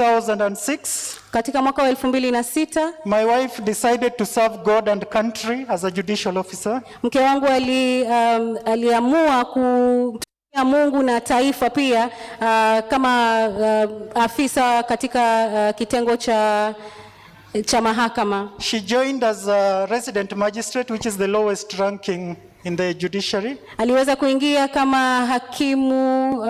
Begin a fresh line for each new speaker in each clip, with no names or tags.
2006,
katika mwaka wa 2006,
my wife decided to serve God and country as a judicial officer.
mke wangu aliamua kutumikia Mungu na taifa pia kama afisa katika kitengo cha mahakama.
She joined as a resident magistrate, which is the lowest ranking in the judiciary.
Aliweza kuingia kama hakimu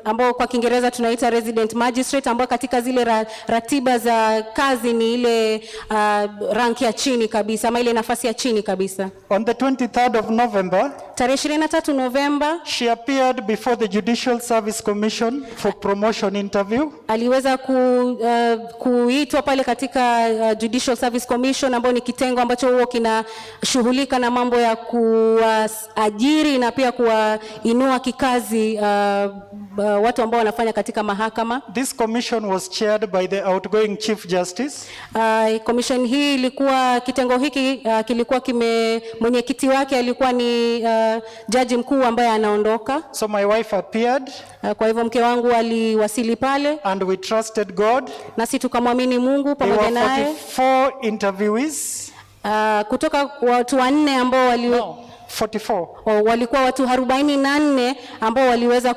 ambao kwa Kiingereza tunaita resident magistrate, ambao katika zile ratiba za kazi ni ile rank ya chini kabisa, ama ile nafasi ya chini kabisa.
On the 23rd of November,
tarehe 23 Novemba,
she appeared before the Judicial Service Commission for promotion interview.
Aliweza kuitwa pale katika Judicial Service Commission, ambao ni kitengo ambacho huo kinashughulika na mambo ya kuajiri na pia kuwainua kikazi watu ambao wanafanya katika mahakama.
This commission was chaired by the outgoing Chief Justice.
Commission hii ilikuwa, kitengo hiki kilikuwa mwenyekiti wake alikuwa ni jaji mkuu ambaye anaondoka.
So my wife appeared.
Kwa hivyo mke wangu aliwasili pale.
And we trusted God.
Nasi tukamwamini Mungu pamoja naye.
44 interviewees.
Kutoka watu 4 ambao
44.
Walikuwa watu 44 ambao waliweza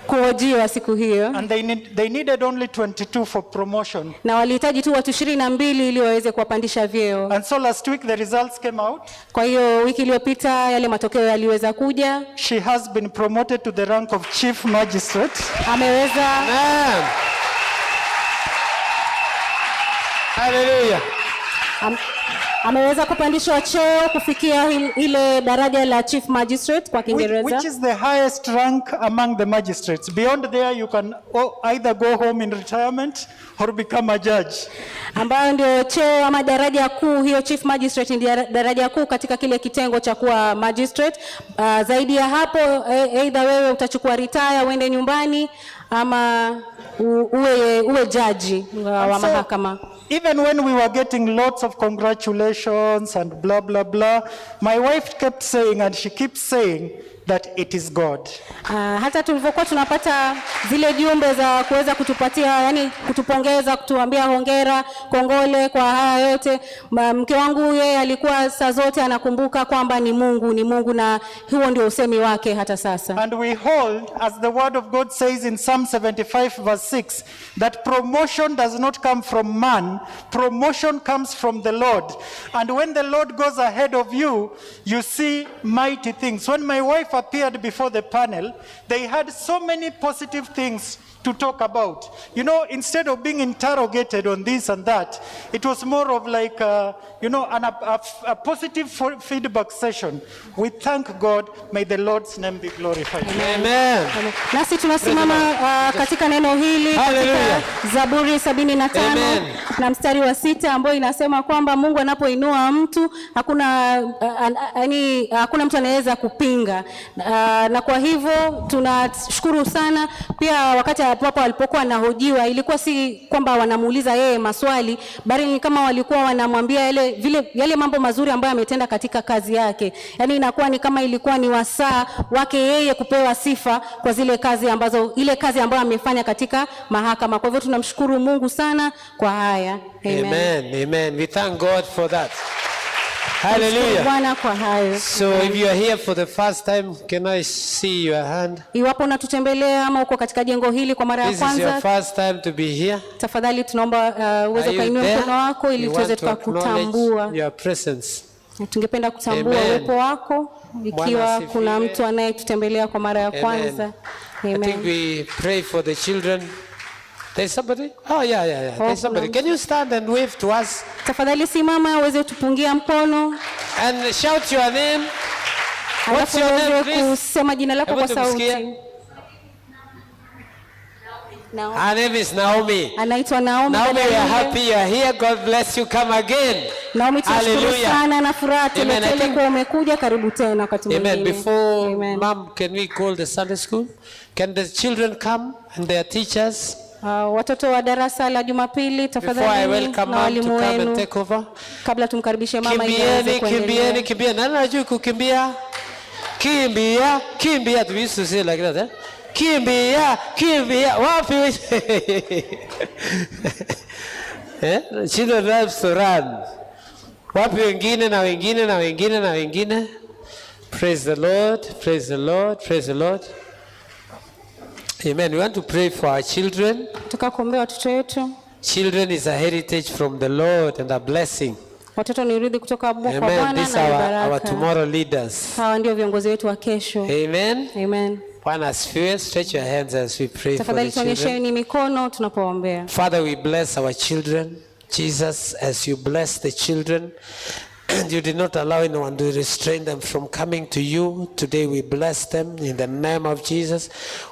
kuhojiwa siku hiyo.
And they needed only 22 for promotion.
Na walihitaji tu watu 22 ili waweze kuwapandisha vyeo.
And so last week the results came out.
Kwa hiyo wiki iliyopita yale matokeo yaliweza kuja.
She has been promoted to the rank of Chief Magistrate.
Ameweza.
Amen. Hallelujah.
Ameweza kupandishwa cheo kufikia ile daraja la Chief Magistrate kwa Kiingereza.
Which is the highest rank among the magistrates. Beyond there you can either go home in retirement or become a judge.
Ambayo ndio cheo ama daraja kuu, hiyo Chief Magistrate ndio daraja kuu katika kile kitengo cha kuwa magistrate. Zaidi ya hapo either wewe utachukua retire uende nyumbani ama uwe jaji wa mahakama.
Even when we were getting lots of congratulations and blah blah blah, my wife kept saying, and she keeps saying, that it is God.
Hata tulivyokuwa tunapata zile jumbe za kuweza kutupatia, yani kutupongeza, kutuambia hongera, kongole kwa haya yote, mke wangu yeye alikuwa saa zote anakumbuka kwamba ni Mungu, na huo ndio usemi wake hata sasa.
And we hold, as the word of God says in Psalm 75 verse 6, that promotion does not come from man, promotion comes from the Lord. And when the Lord goes ahead of you, you see mighty things. When my wife appeared before the panel, they had so many positive things to talk about. You know, instead of being interrogated on this and that, it was more of like, a positive feedback session. We thank God. May the Lord's name be glorified.
Amen.
Nasi tunasimama katika neno hili katika Zaburi 75 na mstari wa 6 ambao inasema kwamba Mungu anapoinua mtu hakuna mtu anaweza kupinga. Na kwa hivyo tunashukuru sana pia. Wakati hapo alipokuwa anahojiwa, ilikuwa si kwamba wanamuuliza yeye maswali, bali ni kama walikuwa wanamwambia yale mambo mazuri ambayo ametenda katika kazi yake. Yani inakuwa ni kama ilikuwa ni wasaa wake yeye kupewa sifa kwa ile kazi ambayo amefanya katika mahakama. Kwa hivyo tunamshukuru Mungu sana kwa haya.
Amen. Amen. We thank God for that. Hallelujah. So if you are here for the first time, can I see your hand?
Iwapo unatutembelea ama uko katika jengo hili kwa mara ya kwanza,
this is your first time to be here,
tafadhali tunaomba uweze kuinua mkono wako ili tuweze tukakutambua.
Your presence.
Tungependa kutambua uwepo wako ikiwa kuna mtu anayetutembelea kwa mara ya kwanza.
Amen. I think we pray for the children. There's somebody? Oh, yeah. There's somebody. Can you stand and wave to us?
Tafadhali simama uweze kutupungia mkono.
And shout your name. What's your name, please?
Kusema jina lako kwa sauti.
Her name is Naomi.
Anaitwa Naomi.
Naomi, we are happy you are here. God bless you. Come again.
Naomi, tunashukuru sana na furaha tele kwa umekuja. Karibu tena wakati mwingine.
Amen. Before Mom, can we call the Sunday school? Can the children come and their teachers?
Watoto wa darasa la Jumapili tafadhali na walimu wenu. Kabla tumkaribishe mama ili
Kimbieni. Nani anajua kukimbia? Kimbia. We used to say like that, kimbia, kimbia. Wapi? Children loves to run. Wapi wengine na wengine na wengine na wengine? Praise the Lord, praise the Lord, praise the Lord. Amen. We want to pray for our children.
Tukakuombea watoto wetu.
Children is a heritage from the Lord and a blessing.
Watoto ni urithi kutoka kwa Bwana
Amen.
na
These are
baraka.
our tomorrow leaders.
Hawa ndio viongozi wetu wa kesho.
Amen.
Amen.
Bwana asifiwe. Stretch your hands as we pray for
Tafadhali
the children.
tuonyesheni mikono tunapoombea.
Father, we bless our children. Jesus, as you bless the children, and you did not allow anyone to restrain them from coming to you. Today we bless them in the name of Jesus.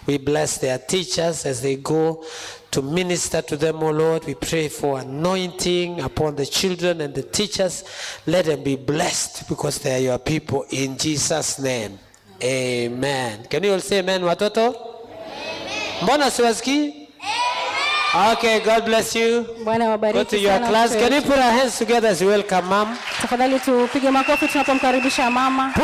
We bless their teachers as they go to minister to them, O Lord. We pray for anointing upon the children and the teachers. Let them be blessed because they are your people. In Jesus' name, amen. Can you all say amen, watoto? Mbona siwasikii? Okay, God bless you.
Bwana wabariki
Go to your
sana
class.
watoto
Can you
wetu.
put our hands together as you welcome mom?
Tafadhali tupige makofi tunapomkaribisha mama.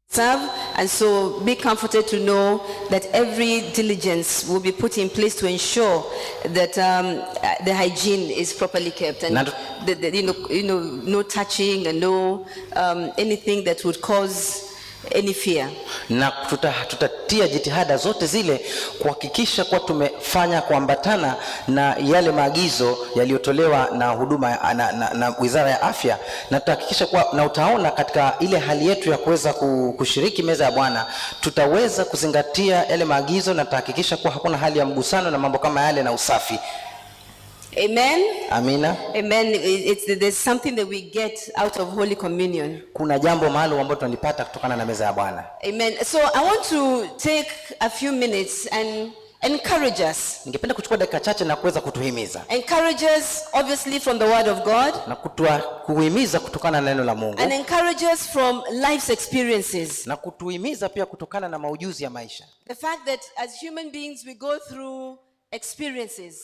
serve, and so be comforted to know that every diligence will be put in place to ensure that the hygiene is properly kept, and no touching and no anything that would cause any fear.
Na tutatia jitihada zote zile kuhakikisha kuwa tumefanya kuambatana na yale maagizo yaliyotolewa na huduma na Wizara ya Afya, na tutahakikisha kuwa, na utaona katika ile hali yetu ya kuweza kushiriki meza ya Bwana tutaweza kuzingatia yale maagizo, na tutahakikisha kuwa hakuna hali ya mgusano na mambo kama yale, na usafi.
Amen.
Amina.
Amen. There's something that we get out of Holy Communion.
Kuna jambo maalum ambalo tunalipata kutokana na meza ya Bwana.
Amen. So I want to take a few minutes and encourage us.
Ningependa kuchukua dakika chache na kuweza kutuhimiza.
Encourage us obviously from the word of God.
Na kuhimiza kutokana na neno la Mungu.
And encourage us from life's experiences.
Na kutuhimiza pia kutokana na maujuzi ya maisha.
The fact that as human beings we go through experiences.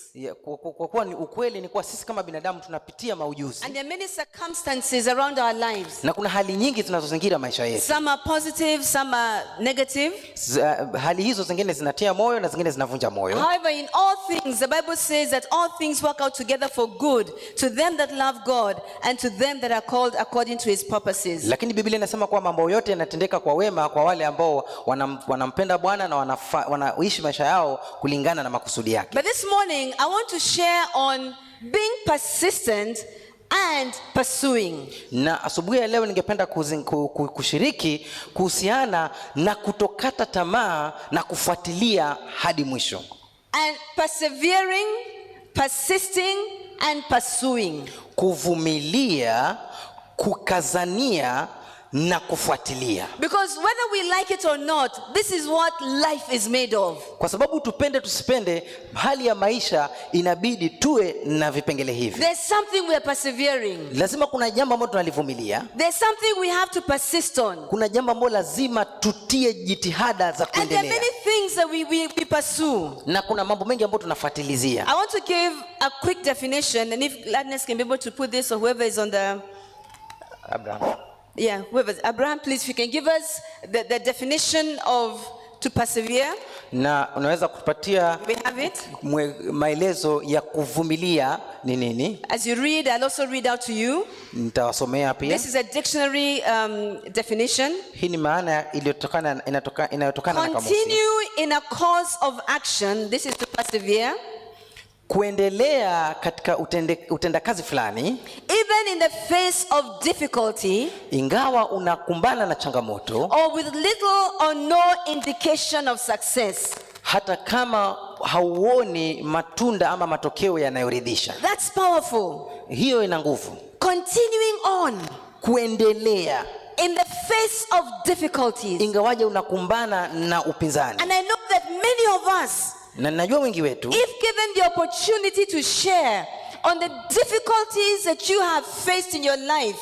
Kwa kuwa ni ukweli ni kuwa sisi kama binadamu tunapitia maujuzi.
And there are many circumstances around our lives.
Na kuna hali nyingi zinazozingira maisha yetu.
Some are positive, some are negative.
Hali hizo zingine zinatia moyo na zingine zinavunja moyo.
However, in all things, the Bible says that all things work out together for good to them that love God and to them that are called according to his purposes.
Lakini Biblia inasema kwa mambo yote yanatendeka kwa wema kwa wale ambao wanampenda Bwana na wanaishi maisha yao kulingana na makusudi yake.
But this morning I want to share on being persistent and pursuing.
Na asubuhi ya leo ningependa kushiriki kuhusiana na kutokata tamaa na kufuatilia hadi mwisho.
And persevering, persisting and pursuing.
Kuvumilia, kukazania na kufuatilia.
Because whether we like it or not, this is what life is made of.
Kwa sababu tupende tusipende, hali ya maisha inabidi tuwe na vipengele hivi.
There's something we are persevering.
Lazima kuna jambo ambalo tunalivumilia.
There's something we have to persist on.
Kuna jambo ambalo lazima tutie jitihada za kuendelea.
And there are many things that we pursue.
Na kuna mambo mengi ambayo tunafuatilizia.
I want to give a quick definition, and if Gladness can be able to put this, or whoever is on the
Abraham.
Yeah, whoever. Abraham, please, if you can give us the definition of to persevere.
Na unaweza kutupatia
We have it.
Maelezo ya kuvumilia ni nini?
As you read, I'll also read out to you.
Nitawasomea pia.
This is a dictionary definition.
Hii ni maana inayotokana na kamusi.
Continue in a course of action. This is to persevere.
Kuendelea katika utendakazi fulani,
even in the face of difficulty,
ingawa unakumbana na changamoto,
or with little or no indication of success.
Hata kama hauoni matunda ama matokeo yanayoridhisha.
That's powerful.
Hiyo ina nguvu.
Continuing on,
kuendelea
in the face of difficulties,
ingawaje unakumbana na upinzani.
And I know that many of us,
na najua wengi wetu,
if given the opportunity to share on the difficulties that you have faced in your life,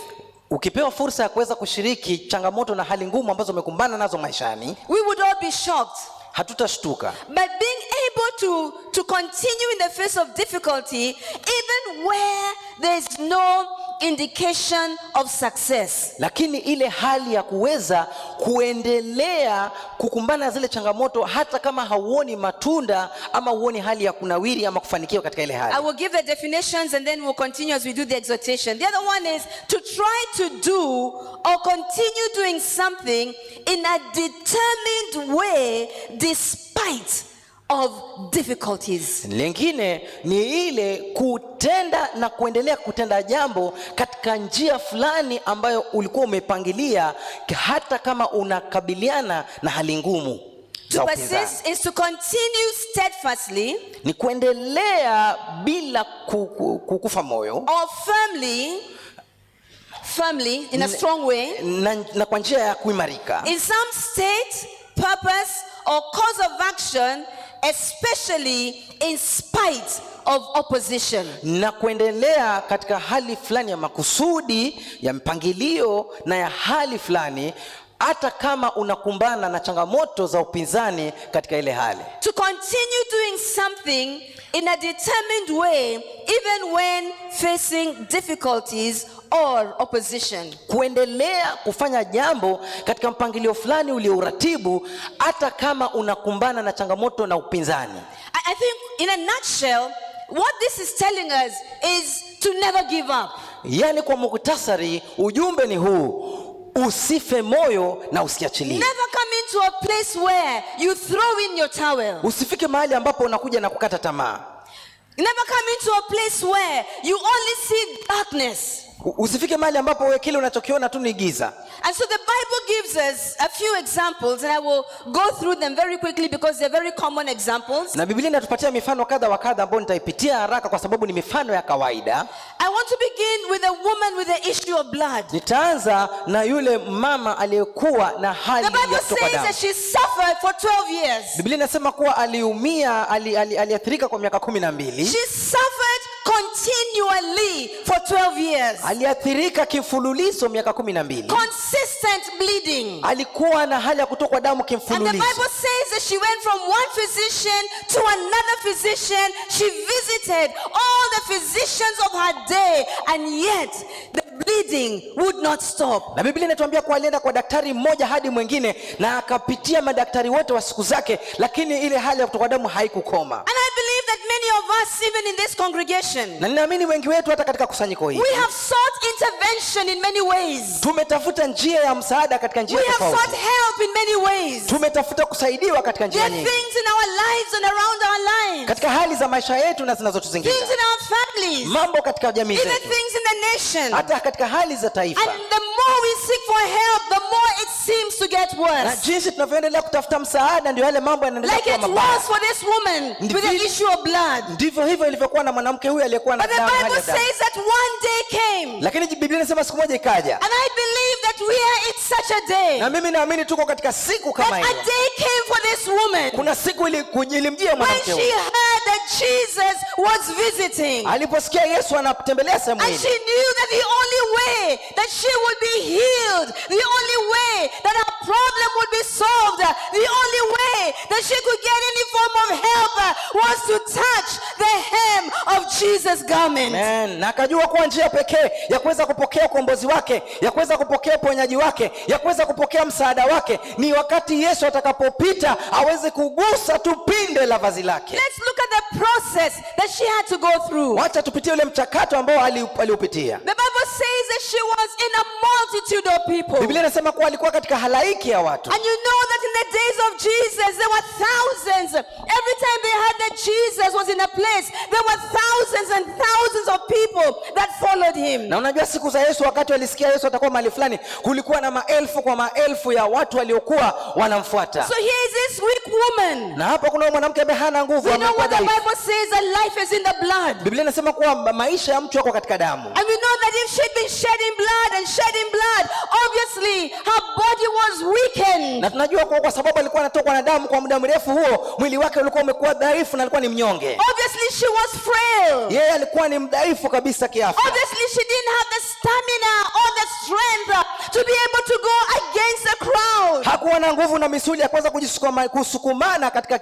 ukipewa fursa ya kuweza kushiriki changamoto na hali ngumu ambazo umekumbana nazo maishani,
we would all be shocked.
Hatutashtuka.
But being able to continue in the face of difficulty, even where there is no indication of success.
Lakini ile hali ya kuweza kuendelea kukumbana na zile changamoto hata kama hauoni matunda ama huoni hali ya kunawiri ama kufanikiwa katika ile hali.
I will give the definitions and then we'll continue as we do the exhortation. The other one is to try to do or continue doing something in a determined way despite of difficulties.
Lingine ni ile kutenda na kuendelea kutenda jambo katika njia fulani ambayo ulikuwa umepangilia hata kama unakabiliana na hali ngumu.
To persist is to continue steadfastly,
ni kuendelea bila kukufa moyo,
or firmly in a strong way,
na kwa njia ya kuimarika
in some state, purpose or cause of action, especially in spite of opposition.
Na kuendelea katika hali fulani ya makusudi, ya mpangilio na ya hali fulani hata kama unakumbana na changamoto za upinzani katika ile hali.
To continue doing something in a determined way even when facing difficulties or opposition.
Kuendelea kufanya jambo katika mpangilio fulani uliouratibu hata kama unakumbana na changamoto na upinzani.
I think in a nutshell what this is telling us is to never give up.
Yani kwa mukhtasari ujumbe ni huu: usife moyo na usiachilie.
Never come into a place where you throw in your towel.
Usifike mahali ambapo unakuja na kukata tamaa.
Never come into a place where you only see darkness.
Usifike mahali ambapo wewe kile unachokiona tu ni giza.
And so the Bible gives us a few examples, and I will go through them very quickly because they're very common examples.
Na Biblia inatupatia mifano kadha wa kadha ambayo nitaipitia haraka kwa sababu ni mifano ya kawaida.
I want to begin with a woman with the issue of blood.
Nitaanza na yule mama aliyekuwa na hali
The Bible
ya kutoka
says
damu.
that she suffered for 12 years.
Biblia inasema kuwa aliumia, aliathirika kwa miaka 12.
She suffered continually for 12 years.
Aliathirika kifululizo miaka 12.
Consistent bleeding.
Alikuwa na hali ya kutokwa damu
And the
kimfululizo.
Bible says that she went from one physician to another physician. She visited all the physicians of her day, and yet the bleeding would not stop.
Na Biblia inatuambia kuwa alienda kwa daktari mmoja hadi mwingine na akapitia madaktari wote wa siku zake, lakini ile hali ya kutokwa damu haikukoma.
And I believe that many of us, even in this congregation,
Na ninaamini wengi wetu hata katika kusanyiko hili
we have sought intervention in many ways.
tumetafuta njia ya msaada katika njia
We have sought
tofauti.
help in many ways.
Tumetafuta kusaidiwa katika
There
njia
are
nyingi,
things in our lives and around our lives,
katika hali za maisha yetu na
things
zinazotuzingira,
in our families,
mambo katika jamii
even
zetu,
things in the nation.
hata katika hali za taifa.
And the more we seek for help, the more it seems to get
Na
worse.
jinsi tunavyoendelea kutafuta msaada ndio yale mambo yanaendelea
Like
kuwa
it
mabaya.
was for this woman with the issue of blood.
Ndivyo hivyo ilivyokuwa na mwanamke huyu aliyekuwa na
But the
damu, hali
Bible
ya damu.
says that one day came.
Lakini Biblia inasema siku moja ikaja.
And I believe that we are in such a day.
Na mimi naamini tuko katika siku
That
kama
a
hiyo.
day came for this woman
Kuna siku ilimjia
when
mwanamke
she
huyu
heard that Jesus was visiting.
aliposikia Yesu anatembelea sehemu
And she
hili,
knew that the only way that she would be healed, the only way that her problem would be solved, the only way that she could get any form of help was to touch the hem of Jesus' garment.
Amen. Na akajua kuwa njia pekee ya kuweza kupokea ukombozi wake, ya kuweza kupokea uponyaji wake, ya kuweza kupokea msaada wake ni wakati Yesu atakapopita aweze kugusa tu pinde la vazi lake.
Let's look at the process that she had to go through.
Wacha tupitie ule mchakato ambao aliupitia.
The Bible says that she was in a multitude of people.
Biblia inasema kuwa alikuwa katika halaiki ya watu.
And you know that in the days of Jesus, there were thousands. Every time they heard that Jesus was in a place, there were thousands and thousands of people that followed him.
Na unajua siku za Yesu, wakati walisikia Yesu atakuwa mahali fulani, kulikuwa na maelfu kwa maelfu ya watu waliokuwa wanamfuata.
So here is this weak woman.
Na hapa kuna mwanamke ambaye hana nguvu,
We know
amekuwa
what the
dhaifu.
Bible says, that life is in the blood.
Biblia inasema kuwa maisha ya mtu yako katika damu.
And we know that if she'd been shedding blood and shedding blood, obviously her body was weakened.
Na tunajua kwa sababu alikuwa anatokwa na damu kwa muda mrefu, huo mwili wake ulikuwa umekuwa dhaifu na alikuwa ni mnyonge.
Obviously she was frail.
Yeye alikuwa ni mdhaifu kabisa kiafya.
Obviously she didn't have the stamina or the strength to be able to go against the crowd.
Hakuwa na nguvu na misuli ya kuweza kusukumana katika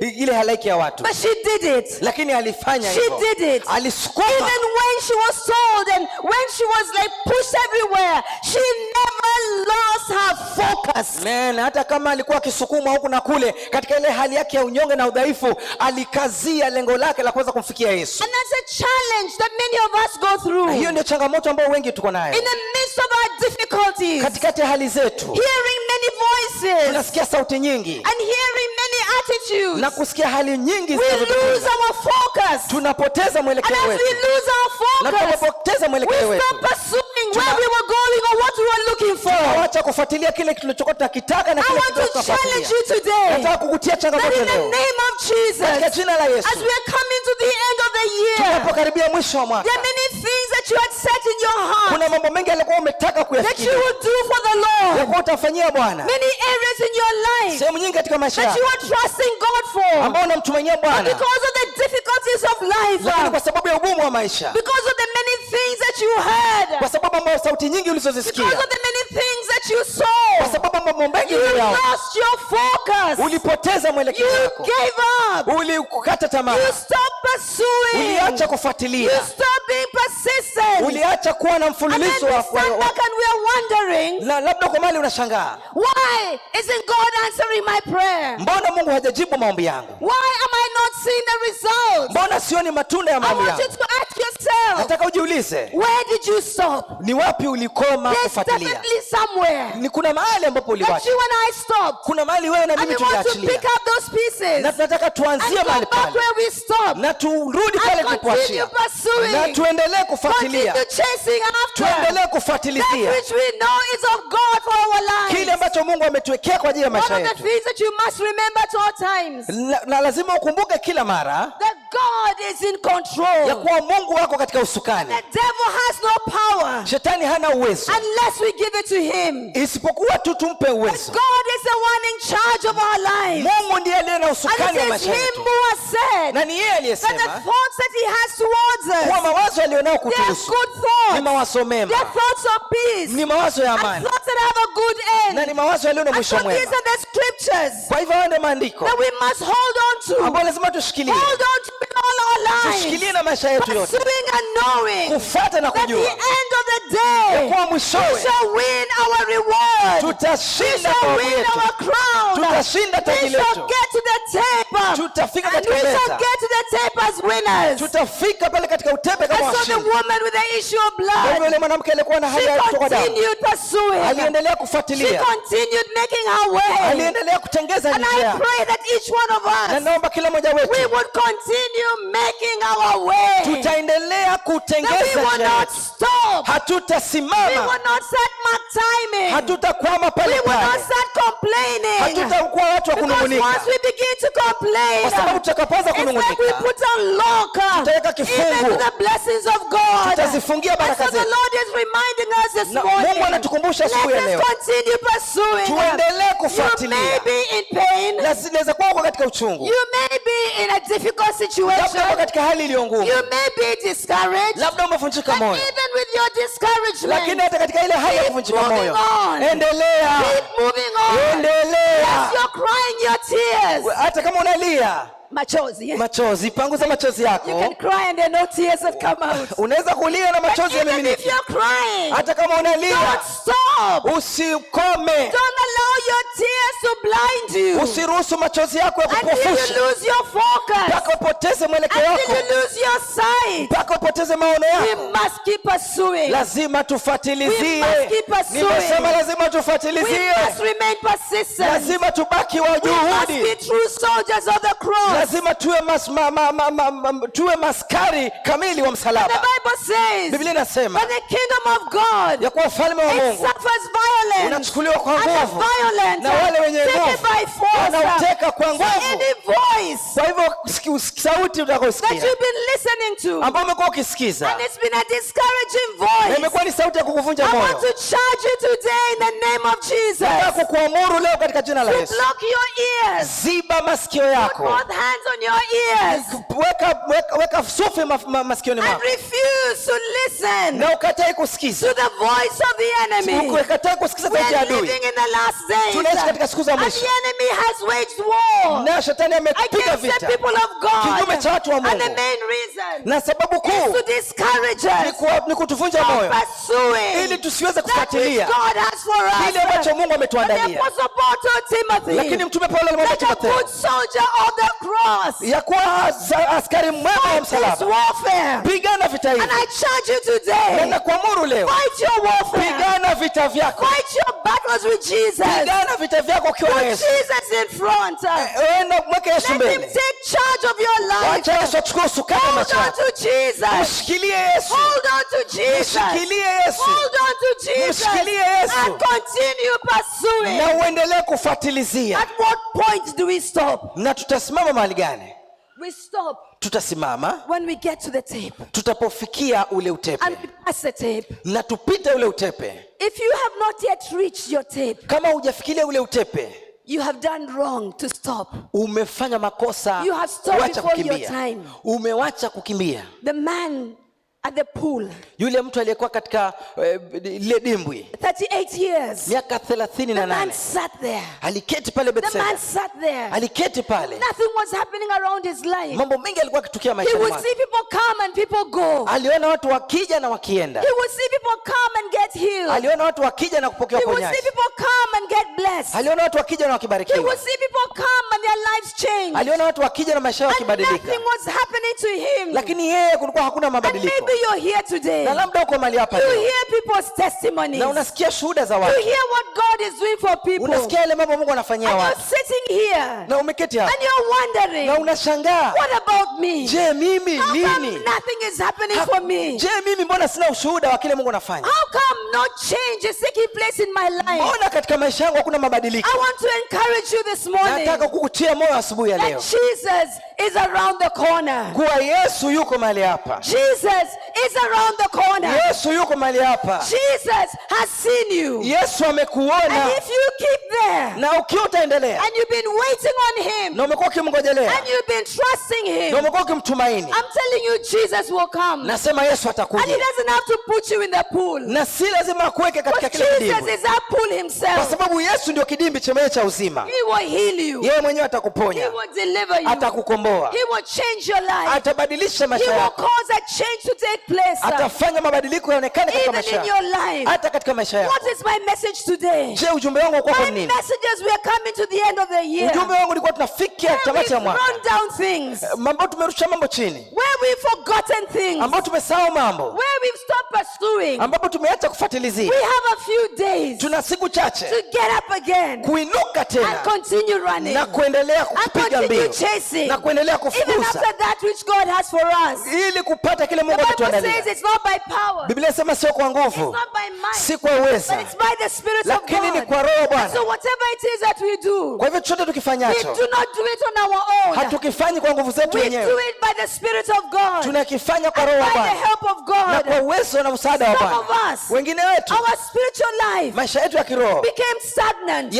ile halaiki ya watu.
But she did it.
Lakini alifanya
She
hivyo.
did it.
Alisukuma.
Even when she was told and when she was like pushed everywhere, she never lost her focus.
Amen. Hata kama alikuwa akisukumwa huku na kule katika ile hali yake ya unyonge na udhaifu, alikazia lengo lake la kuweza kumfikia Yesu.
And that's a challenge that many of us go through.
Na hiyo ndio changamoto ambayo wengi tuko nayo.
In the midst of our difficulties,
Katikati ya hali zetu,
hearing many voices
tunasikia sauti nyingi
and hearing many attitudes,
na kusikia hali nyingi
we
zinazotokea.
lose our focus.
Tunapoteza
And
mwelekeo
as we
wetu.
lose our
Na
focus,
tunapoteza
we
mwelekeo wetu.
stop pursuing where we were going or what we were looking for.
Wacha kufuatilia kile tulichokuwa tunakitaka na
I
kile
want to challenge
tunachofuatilia.
you today
Nataka kukutia
that
changamoto
in the
leo.
name of Jesus,
Katika jina la Yesu.
as we are coming to the end of the year,
Tunapokaribia mwisho wa mwaka,
there are many things that you had set in your heart
kuna mambo mengi alikuwa umetaka
that you
kuyafikia,
will do for the
ya
Lord.
kuwa utafanyia Bwana.
Many areas in your life
Sehemu nyingi katika maisha
that you
yako
are trusting God for.
ambao unamtumainia
But
Bwana,
because of the difficulties of life,
lakini kwa sababu ya ugumu wa maisha,
because of the many things that you heard,
kwa sababu ambao sauti nyingi
because
ulizozisikia,
of the many things that you
kwa
saw,
sababu mambo mengi
you
uliyoyaona,
lost your focus.
ulipoteza mwelekeo
You
wako,
gave up.
ulikata tamaa,
You stopped pursuing.
uliacha
You
kufuatilia,
stopped being persistent.
uliacha kuwa na
And then
mfululizo
we
wa
stand back and we are wondering,
na labda kwa mali unashangaa,
why isn't God answering my prayer?
mbona Mungu hajajibu maombi yangu?
Why am I not seeing the results?
Mbona sioni matunda ya
I
maombi
want you
yangu?
to ask yourself,
Nataka ujiulize,
where did you stop?
ni wapi ulikoma
There's
kufuatilia?
definitely somewhere
Ni kuna mahali ambapo
that
uliwacha.
you and I stopped.
Kuna mahali wewe na
And
mimi
we want to
tuliachilia.
pick up those pieces
Na tunataka
and
tuanzie
go
mahali
back
pale.
where we stopped.
Na turudi pale
And continue
tulipoachia.
pursuing.
Na tuendelee kufuatilia.
Continue chasing after
Tuendelee
that
kufuatilizia
which we know is of God for our lives.
kile ambacho Mungu ametuwekea kwa ajili ya
One
maisha
of the
yetu.
things that you must remember at all times,
Na lazima ukumbuke kila mara
that God is in
ya
control.
kuwa Mungu wako katika usukani.
The devil has no power
Shetani hana uwezo
unless we give it to him.
isipokuwa tu tumpe uwezo.
God is the one in charge of our lives.
Mungu ndiye aliye na
And
usukani wa
it is
maisha
him
yetu.
who has said
Na ni yeye
that the
aliyesema
thoughts that he has towards
kuwa
us,
mawazo alionao
they are
kutuhusu
good
ni
thoughts.
mawazo mema,
They are thoughts of peace.
ni mawazo ya
And
amani,
thoughts that have a good
na ni
end.
mawazo yaliyo na
And
mwisho
so these
mwema.
are the scriptures
Kwa hivyo haya ndio maandiko
that we must hold on to.
ambayo lazima tushikilie,
Hold on to in all our lives.
tushikilie na maisha yetu yote,
Pursuing and knowing
kufuata na
that the
kujua
end of the day
kwa
we
mwishowe
shall win our reward. We
tutashinda
shall
taabu
win
yetu,
our crown.
tutashinda
We
taji
shall
letu,
get to the tape.
tutafika
And
katika
we shall
meza,
get to the tape as winners.
tutafika pale katika utepe kama
And so the
washindi.
woman with the issue of
Kwa hivyo
blood,
yule mwanamke aliyekuwa na hali
she
ya kutoka damu
continued pursuing.
aliendelea
She
kufuatilia,
continued making her way.
aliendelea kutengeza
And
njia
I
yake.
pray that each one of
Na
us,
naomba kila mmoja
we
wetu
would continue making our way.
tutaendelea
That we
kutengeza
will
njia
not
yetu,
stop. We
hatutasimama,
will not set mark timing.
hatutakwama
We
pale
will not
pale,
start complaining.
hatutakuwa watu wa
Because
kunung'unika,
once we begin to complain,
kwa sababu tutakapoanza
it's like we
kunung'unika
put a lock
tutaweka
even
kifungu,
to the blessings of God.
tutazifungia
And
baraka
so the
zetu.
Lord is reminding us this
Na
morning.
Mungu anatukumbusha
Let
asubuhi ya leo,
us continue pursuing.
tuendelee
You may
kufuatilia.
be in pain.
Inaweza kuwa uko katika uchungu,
You may be in a difficult
labda uko
situation.
katika hali iliyo ngumu,
You may be discouraged.
labda umevunjika
And
moyo,
even with your discouragement,
lakini hata katika ile hali ya
keep
kuvunjika
moving
moyo,
on.
endelea,
Keep moving on.
endelea.
Yes, you're crying your tears.
Hata kama unalia
Machozi.
machozi, panguza machozi
You
yako.
can cry and then no tears have come out.
Unaweza kulia na
But
machozi
even if
yamiminika.
you're crying,
Hata kama unalia,
don't stop.
usikome,
Don't allow your tears to blind you.
usiruhusu machozi yako ya
Until you
kupofusha
lose your focus.
mpaka upoteze mwelekeo
Until
wako,
you lose your sight.
mpaka upoteze maono
We
yako.
must keep pursuing.
Lazima
We
tufuatilizie.
must keep pursuing.
Nimesema lazima
We
tufuatilizie,
must remain persistent.
lazima tubaki wa
We must be
juhudi,
true soldiers of the cross.
lazima tuwe maskari kamili wa
The
msalaba.
Bible says
Biblia inasema
that the kingdom of God,
ya kuwa ufalme wa
it
Mungu
suffers violence,
unachukuliwa kwa
and the
nguvu,
violent
na wale wenye
take it
nguvu
by force.
wanauteka kwa
So
nguvu.
any voice
Kwa hivyo sauti
that
utakayosikia
you've been listening to,
ambao umekuwa ukisikiza
and it's been a discouraging
na
voice,
imekuwa ni sauti ya kukuvunja
I want
moyo,
to charge you today in the name of Jesus
nataka kukuamuru leo katika jina la
to
Yesu,
block your ears,
ziba masikio
put
yako,
both hands on your ears,
weka sufi masikioni
and
mwako
refuse to listen
na ukatai kusikiza,
to the voice of the enemy.
ukakatai kusikiza
We
sauti ya
are
adui.
living in the last days,
Tunaishi katika siku za
and
mwisho,
the enemy has waged war
na shetani amepiga
against the
vita
people of
kinyume
God.
cha watu wa
And the
Mungu,
main reason
na sababu
is
kuu
to discourage us
ni kutuvunja
from
moyo
pursuing
ili tusiweze
that which
kufuatilia
God has for
kile ambacho
us.
Mungu
But the
ametuandalia.
Apostle Paul told
Lakini
Timothy
mtume Paulo alimwambia
that the
Timotheo
good soldier of the cross
ya kuwa askari mwema wa
fights this
msalaba,
warfare.
pigana vita hivi,
And I charge you
na
today,
nakuamuru leo,
fight your warfare.
pigana vita vyako,
Fight your battles with Jesus.
pigana vita vyako ukiwa na
Put
Yesu.
Jesus in front.
Enda mweke Yesu
Let him
mbele,
take charge of your life.
wacha Yesu achukue usukani wa
Hold
maisha
on
yako.
to Jesus.
Mshikilie Yesu,
Hold on to Jesus.
mshikilie Yesu
Hold on to Jesus.
Mshikilie Yesu.
And continue pursuing.
na uendelee kufuatilizia.
At what point do we stop?
Na tutasimama mahali gani?
We stop
Tutasimama
when we get to the tape
tutapofikia ule utepe
and we pass the tape.
na tupite ule utepe.
If you have not yet reached your tape,
Kama hujafikiria ule utepe,
you have done wrong to stop.
umefanya makosa,
You have stopped
wacha
before your
kukimbia,
time.
umewacha kukimbia.
The man at the pool,
Yule mtu aliyekuwa katika ile dimbwi
38 years,
miaka
the man
38
sat there.
aliketi pale
The man
Bethsaida,
sat there.
aliketi pale,
Nothing was happening around his life.
mambo mengi alikuwa akitukia
He
maishani
would
mwake.
see people come and people go.
Aliona watu wakija na wakienda,
He would see people come and get healed.
aliona watu wakija na kupokea
He would see
uponyaji,
people come and get blessed.
aliona watu wakija na
He
wakibarikiwa,
would see people come and their lives change.
aliona watu wakija na maisha yao
And
yakibadilika,
nothing was happening to him.
lakini yeye kulikuwa hakuna
And
mabadiliko.
maybe maybe you're here today.
na labda uko mahali hapa
You
leo
hear people's testimonies.
na unasikia shuhuda za
You
watu,
hear what God is doing for people.
unasikia yale mambo Mungu anafanyia
And
watu,
you're sitting here.
na umeketi hapa
And you're wondering,
na unashangaa,
what about me?
je, mimi
How come
nini?
nothing is happening for me?
Je, mimi mbona sina ushuhuda wa kile Mungu anafanya?
How come no change is taking place in my life?
Mbona katika maisha yangu hakuna mabadiliko?
I want to encourage you this morning
Nataka kukutia moyo asubuhi ya
that
leo
Jesus is around the corner.
kuwa Yesu yuko mahali hapa.
Jesus is around the corner.
Yesu yuko mahali hapa.
Jesus has seen you.
Yesu amekuona,
And if you keep there
na ukiwa utaendelea
and you've been waiting on him
na umekuwa ukimngojelea
and you've been trusting
na
him,
umekuwa ukimtumaini,
I'm telling you, Jesus will come.
nasema Yesu
And he
atakuja,
doesn't have to put you in the pool.
na si lazima akuweke katika
But
kile
Jesus
kidimbwi,
is that pool
kwa
himself.
sababu Yesu ndio kidimbi chenyewe cha uzima.
He will heal you.
Yeye mwenyewe
He
atakuponya,
will deliver you.
atakukomboa,
He will change your life.
atabadilisha
He
maisha
will
yako,
cause a change to take place.
atafanya mabadiliko yaonekane katika
Even
maisha
in
yako,
your life.
hata katika maisha yako.
What is my message today?
Je, ujumbe wangu kwako
My
ni nini?
messages, we are coming to the end of the year.
Ujumbe wangu ulikuwa tunafikia
Where
tamati ya
we've
mwaka,
run down things.
ambao tumerusha mambo chini,
Where we've forgotten things.
ambao tumesahau mambo,
Where we've stopped pursuing.
ambapo tumeacha kufuatilizia.
We have a few days to
Tuna siku chache
get up again
kuinuka
and
tena
continue running.
na kuendelea
And
kupiga
continue
mbio
chasing.
na kuendelea
Even
kufukuza
after that which God has for us.
ili kupata kile
The
Mungu
Bible says
ametuandalia.
it's not by power.
Biblia inasema sio kwa
It's
nguvu,
not by might.
si kwa uweza,
But it's by the Spirit of
lakini ni
God.
kwa Roho
And so
Bwana.
whatever it is that we do,
Kwa hivyo chochote
we
tukifanyacho
do not do it on our own.
hatukifanyi kwa nguvu zetu
We do
wenyewe,
it by the Spirit of God.
tunakifanya kwa
And
Roho wa
by the
Bwana
help of
na kwa
God.
uwezo na msaada wa
Some
Bwana.
of us,
Wengine wetu
our spiritual life
maisha yetu ya kiroho
became stagnant.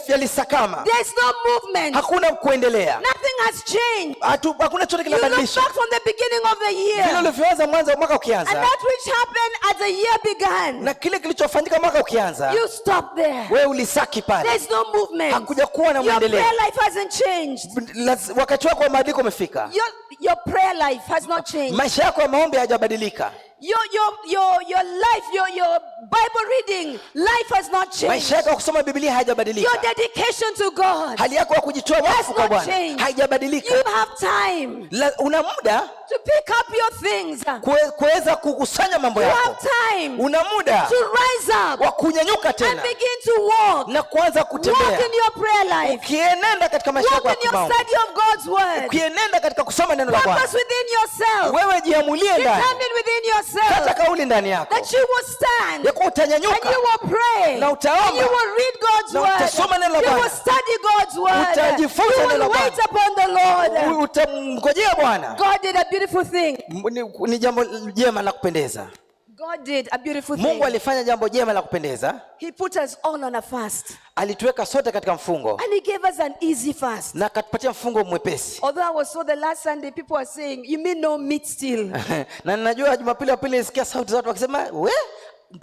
yalisakama,
There is no movement.
hakuna kuendelea,
Nothing has changed.
hakuna chochote
You look
kinabadilisha.
back from the beginning of the
Vile
year,
ulivyoanza mwanzo wa mwaka
and
ukianza
that which happened as the year began,
na kile kilichofanyika mwaka ukianza,
you stop there.
wewe ulisaki pale,
There's no movement.
hakuja kuwa na
Your
maendeleo.
prayer life hasn't changed.
Wakati wako wa maandiko umefika,
Your prayer life has not changed.
maisha yako ya maombi hayajabadilika,
Your life, your Bible reading life has not changed.
maisha yako ya kusoma Biblia
Your
hayajabadilika,
dedication to God
hali yako ya kujitoa wakfu kwa
not
Bwana
changed.
haijabadilika.
You have time
Una muda
to pick up your things.
kuweza kukusanya mambo
You
yako,
have time
una muda
to rise up
wa kunyanyuka
and
tena
begin to walk.
na kuanza
Walk
kutembea,
in your prayer life.
ukienenda katika maisha yako ya
Walk in your
kimaombi,
study of God's word.
ukienenda katika kusoma neno la Bwana.
Purpose within yourself.
Wewe jiamulie ndani,
Determine within
kata
yourself
kauli ndani yako
that you will stand
ya kuwa
and
utanyanyuka,
you will pray
na utaomba,
and you will read God's
na
word.
utasoma neno la
You
Bwana.
will study God's word.
Utajifunza
You
neno la
will
Bwana.
wait upon the Lord.
utamngojea Bwana.
God did a beautiful thing.
Ni jambo jema la kupendeza.
God did a beautiful thing.
Mungu alifanya jambo jema la kupendeza,
He put us all on a fast.
alituweka sote katika mfungo
And he gave us an easy fast.
na akatupatia mfungo mwepesi.
Although I was told the last Sunday, people are saying, you mean no meat still?
Na ninajua Jumapili ya pili nisikia sauti za watu wakisema, we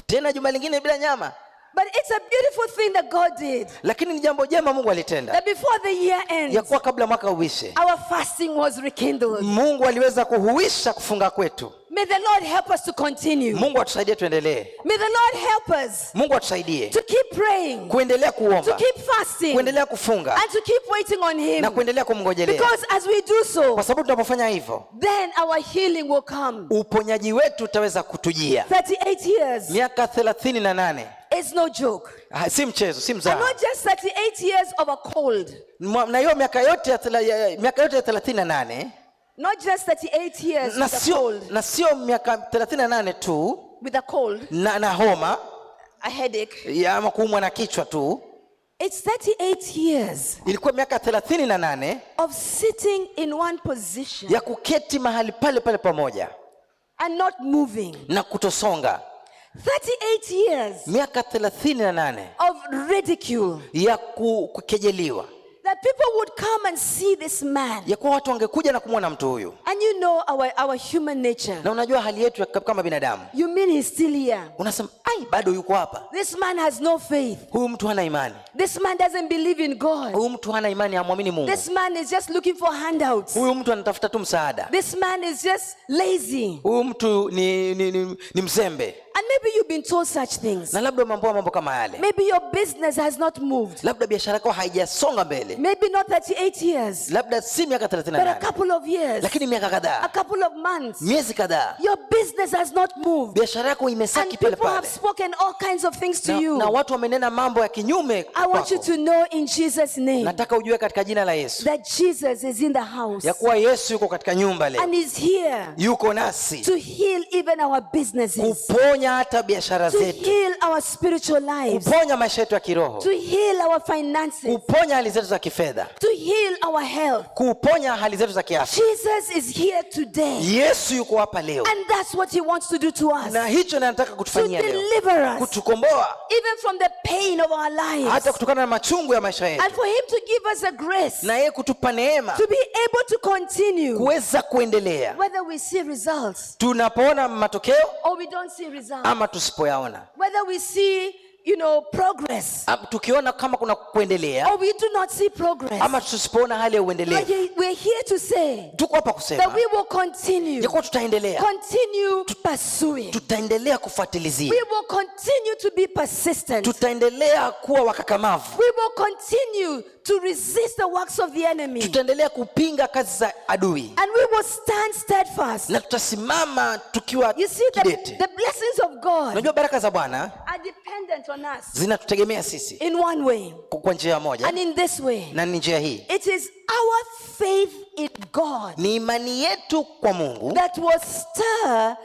tena juma lingine bila nyama,
But it's a beautiful thing that God did.
lakini ni jambo jema Mungu alitenda,
That before the year ends,
ya kuwa kabla mwaka uishe,
our fasting was rekindled.
Mungu aliweza kuhuisha kufunga kwetu.
May the Lord help us to continue.
Mungu atusaidie tuendelee.
May the Lord help us
Mungu atusaidie
to keep praying,
kuendelea
to
kuomba,
keep fasting,
kuendelea kufunga
and to keep waiting on Him.
na kuendelea kumngojelea,
Because as we do so,
kwa sababu tunapofanya hivyo
then our healing will come.
uponyaji wetu utaweza kutujia.
38 years
Miaka 38
is no joke.
si mchezo, si
And
mzaha.
not just 38 years of a cold.
Na hiyo miaka yote ya 38,
Not just 38 years
na
with a
sio
cold.
na sio miaka 38 tu
With a cold,
na homa
a headache.
ya ama kuumwa na kichwa tu.
It's 38 years
Ilikuwa miaka 38
of sitting in one position
ya kuketi mahali pale pale pamoja
and not moving.
na kutosonga.
38 years
Miaka 38
of ridicule.
ya kukejeliwa,
That people would come and see this man.
ya kuwa watu wangekuja na kumwona mtu huyu.
And you know our human nature.
Na unajua hali yetu kama binadamu,
You mean he's still here?
unasema ai, bado yuko hapa.
This man has no faith.
Huyu mtu hana imani,
This man doesn't believe in God.
huyu mtu hana imani, hamwamini Mungu.
This man is just looking for handouts.
Huyu mtu anatafuta tu msaada.
This man is just lazy.
Huyu mtu ni mzembe.
And maybe you've been told such things.
Na labda umeambiwa mambo kama yale.
Maybe your business has not moved.
Labda biashara yako haijasonga mbele.
Maybe not 38 years.
Labda si miaka
But a
38.
couple of years.
Lakini miaka
A
kadhaa.
couple of months.
Miezi kadhaa.
Your business has not moved.
Biashara yako imesaki
And
pale
people have
pale.
spoken all kinds of things to you.
Na watu wamenena mambo ya kinyume
I want you
kwako.
to know in Jesus' name
Nataka ujue katika jina la Yesu
that Jesus is in the house
ya kuwa Yesu yuko katika nyumba leo.
and is here
Yuko nasi
to heal even our businesses,
kuponya hata biashara
to
zetu,
heal our spiritual lives,
kuponya maisha yetu ya kiroho,
to heal our finances,
kuponya hali zetu za kifedha,
to heal our health.
kuponya hali zetu za kiafya.
Jesus is here today,
Yesu yuko hapa leo,
and that's what he wants to do to us,
na hicho anataka
to
kutufanyia leo,
deliver us
kutukomboa
even from the pain of our lives,
hata kutokana na machungu ya maisha yetu,
and for him to give us a grace
na yeye kutupa neema
to be able to continue
kuweza kuendelea
whether we see results
tunapoona matokeo
or we don't see results,
ama tusipoyaona,
whether we see progress
tukiona kama kuna kuendelea
or we do not see progress.
ama tusipoona hali ya uendelevu.
We're here to say
Tuko hapa
that
kusema
we will continue
ya kuwa tutaendelea
pursuing.
tutaendelea kufuatilizia,
We will continue to be persistent.
tutaendelea kuwa wakakamavu,
We will continue to resist the works of the enemy.
tutaendelea kupinga kazi za adui,
And we will stand steadfast.
na tutasimama tukiwa
You see,
kidete.
the blessings of God
Unajua baraka za Bwana
are dependent on us
zinatutegemea sisi
in one way
kwa njia moja,
and in this way.
na ni njia hii,
It is our faith in God
ni imani yetu kwa Mungu
that will stir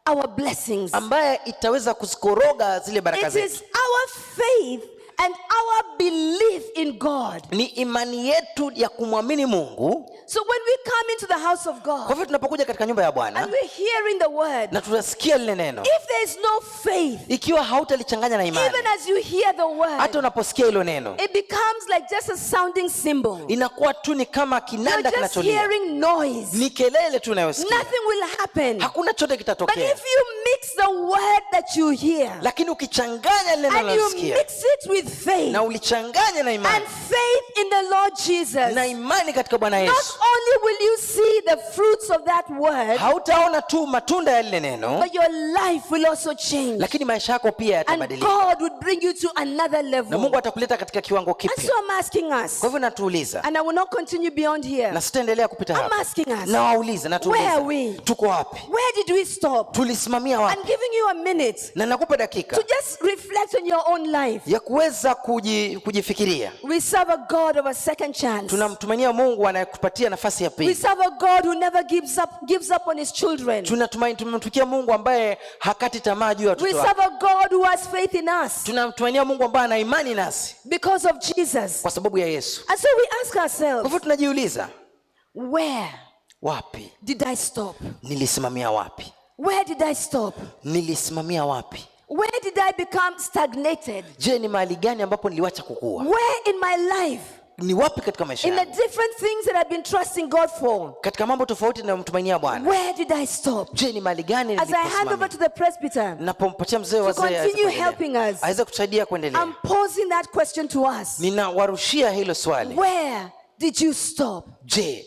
our blessings.
ambaye itaweza kuzikoroga zile baraka
It
zetu.
is our faith and our belief in God.
Ni imani yetu ya kumwamini Mungu.
So when we come into the house of
Kwa
God
hivyo tunapokuja katika nyumba ya Bwana
and we're hearing the word,
na tunasikia lile neno,
if there is no faith,
ikiwa hautalichanganya na imani,
even as you hear the word,
hata unaposikia hilo neno
it becomes like just a sounding cymbal.
inakuwa tu ni kama
You're
kinanda
just
kinacholia,
hearing noise.
ni kelele tu unayosikia,
Nothing will happen.
hakuna chote
But
kitatokea.
if you mix the word that you hear
Lakini ukichanganya lile neno
and you
unalosikia
mix it with faith
na ulichanganya na
and
imani
faith in the Lord Jesus,
na imani katika Bwana
not
Yesu,
only will you see the fruits of that word,
hautaona tu matunda ya lile neno,
but your life will also change.
lakini maisha yako pia
And
yatabadilika,
God would bring you to another
na
level.
Mungu atakuleta katika kiwango
And
kipya.
so I'm asking us,
Kwa hivyo natuuliza,
and I will not continue beyond here.
na sitaendelea kupita
I'm
hapa,
asking us,
nawauliza,
where are
natuuliza,
we?
tuko wapi?
Where did we stop?
Tulisimamia
I'm
wapi?
giving you a minute
Na nakupa dakika
to just reflect on your own life.
ya kuweza kujifikiria.
We serve a God of a second chance.
Tunamtumainia Mungu anayekupatia nafasi ya
We
pili.
serve a God who never gives up on his children.
Tunamtumikia Mungu ambaye hakati tamaa juu ya
We
watoto wake.
serve a God who has faith in us
Tunamtumainia Mungu ambaye ana imani nasi
because of Jesus.
kwa sababu ya Yesu.
And so we ask
Kwa
ourselves,
hivyo tunajiuliza,
where
wapi
did I stop?
nilisimamia? Wapi
Where did I stop?
nilisimamia? Wapi?
Where did I become stagnated?
Je, ni mahali gani ambapo niliwacha kukua?
Where in my life,
Ni wapi katika maisha
in the
yangu,
different things that I've been trusting God for,
katika mambo tofauti ninayomtumainia Bwana?
where did I stop?
Je, ni mahali gani
As I hand over
niliposimamia?
to the presbyter,
Napompatia mzee wa
to
wazee
continue helping us,
aweze kutusaidia kuendelea,
I'm posing that question to us.
ninawarushia hilo swali.
Where did you stop?
Je,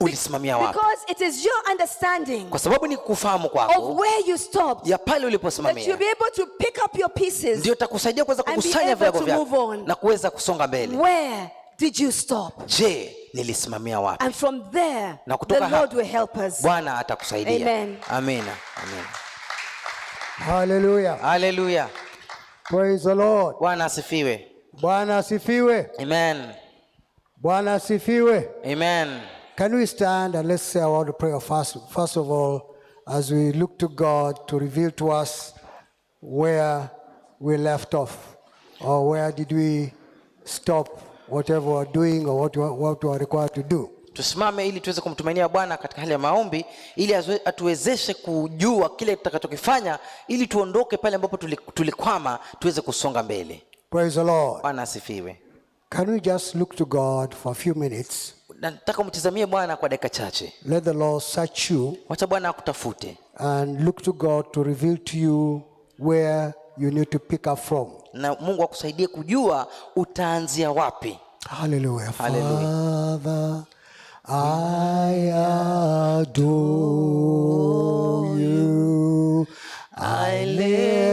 ulisimamia wapi?
Because it is your understanding
Kwa sababu ni kufahamu
of
kwako
where you stopped
ya pale
that you'll
uliposimamia
be able to pick up your pieces.
ndio takusaidia kuweza
and be
kukusanya
able
vilago
to move
vyako
on.
na kuweza kusonga mbele.
Where did you stop?
Je, nilisimamia wapi?
And from there,
Na kutoka
the Lord
hapo,
will help us.
Bwana atakusaidia.
Amen.
Amina. Amina.
Hallelujah.
Haleluya.
Praise the Lord.
Bwana asifiwe.
Bwana asifiwe.
Amen.
Bwana asifiwe.
Amen.
Can we stand and let's say a word of prayer first of all, as we look to God to reveal to us where we left off, or where did we stop whatever we're doing, or what we are required to do.
Tusimame ili tuweze kumtumainia Bwana katika hali ya maombi, ili atuwezeshe kujua kile tutakachokifanya, ili tuondoke pale ambapo tulikwama, tuweze kusonga mbele.
Praise the Lord.
Bwana asifiwe.
Can we just look to God for a few minutes?
Nataka umtizamie Bwana kwa dakika chache.
Let the Lord search you
Wacha Bwana akutafute
and look to God to reveal to you where you need to pick up from.
na Mungu akusaidie kujua utaanzia wapi.
Hallelujah.
Hallelujah.
Father, I adore you. I live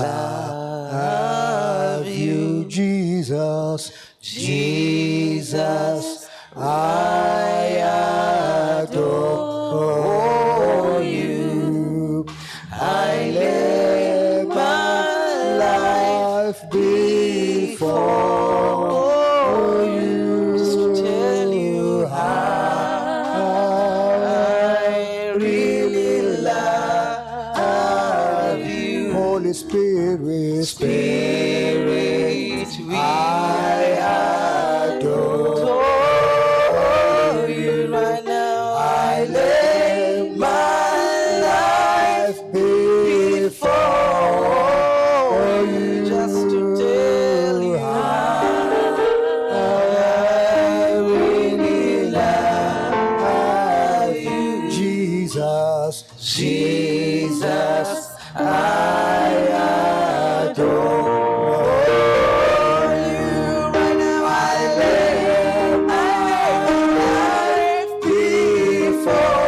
love you, Jesus, Jesus, I adore you. I lay my life before you, just to tell you how I really love you. Holy Spirit, Spirit, I adore you right now. I lay my life before you, just to tell you how I really love you. Jesus, Jesus, I adore you right now. I lay my life before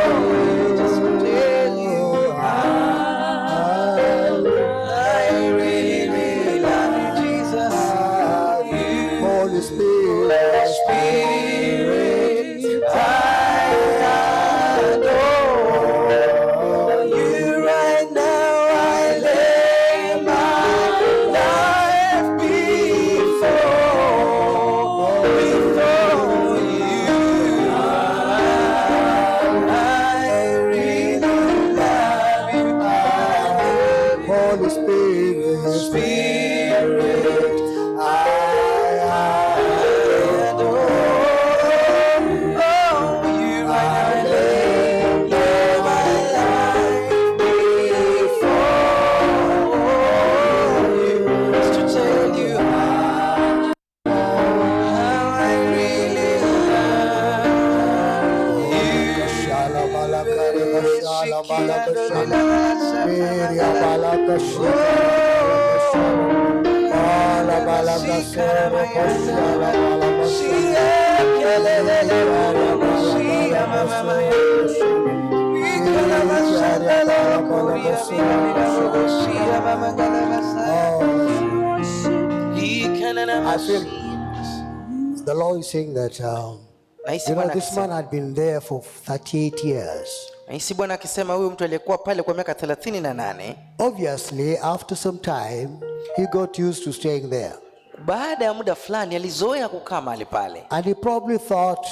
you, just to tell you how I really, really love you, Jesus. Holy Spirit, Spirit, I adore you right now. I lay my life before you. I really love you. Holy Spirit, Spirit, I adore you right now. Lay my life before you, just to tell you how I really love you. I feel the Lord is saying that this man had been there for 38 years.
Nahisi Bwana akisema huyu mtu aliyekuwa pale kwa miaka 38.
Obviously, after some time, he got used to staying there.
Baada ya muda fulani alizoea kukaa mahali pale.
And he probably thought